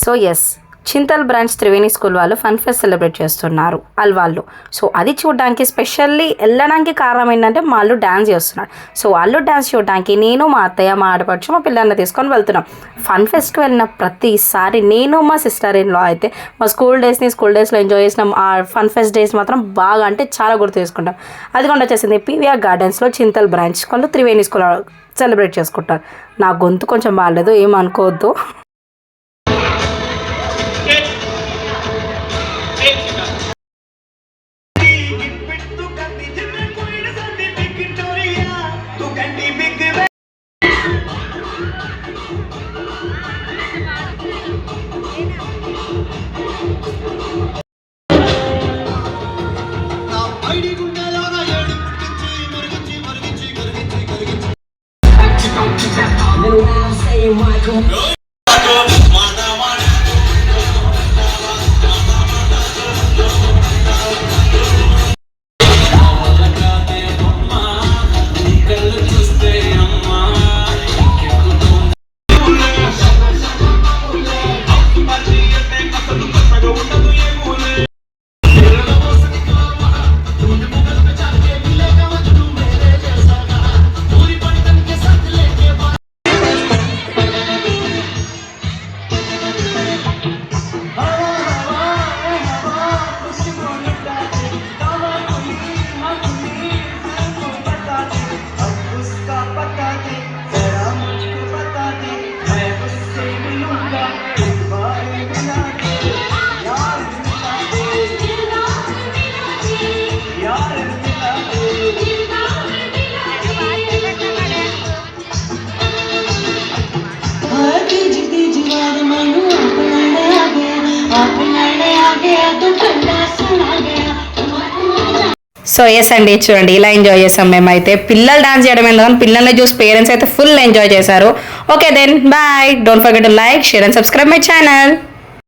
So yes, Chintal branch Triveni school వాళ్ళు fun fest celebrate చేస్తున్నారు అల్వాళ్ళు. సో అది చూడడానికి స్పెషల్లీ వెళ్ళడానికి కారణం ఏంటంటే మా అల్లు డ్యాన్స్ చేస్తున్నాడు. సో అల్లు డ్యాన్స్ చూడడానికి నేను, మా అత్తయ్య, మా ఆడపడుచు, మా పిల్లల్ని తీసుకొని వెళ్తున్నాం. ఫన్ ఫెస్ట్కి వెళ్ళిన ప్రతిసారి నేను, మా సిస్టర్ ఇన్ లా అయితే మా స్కూల్ డేస్లో ఎంజాయ్ చేసినాం. ఆ ఫన్ ఫెస్ట్ డేస్ మాత్రం బాగా అంటే చాలా గుర్తు చేసుకుంటాం. అది కూడా వచ్చేసింది పీవీఆర్ గార్డెన్స్లో చింతల్ బ్రాంచ్ వాళ్ళు త్రివేణి స్కూల్ సెలబ్రేట్ చేసుకుంటారు. నా గొంతు కొంచెం బాగాలేదు, ఏమనుకోవద్దు. సో ఎస్ అండి, చూడండి ఇలా ఎంజాయ్ చేసాం మేమైతే. పిల్లలు డాన్స్ చేయడం ఎందుకని పిల్లల్ని చూసి పేరెంట్స్ అయితే ఫుల్ ఎంజాయ్ చేశారు. Okay then bye, don't forget to like, share and subscribe my channel.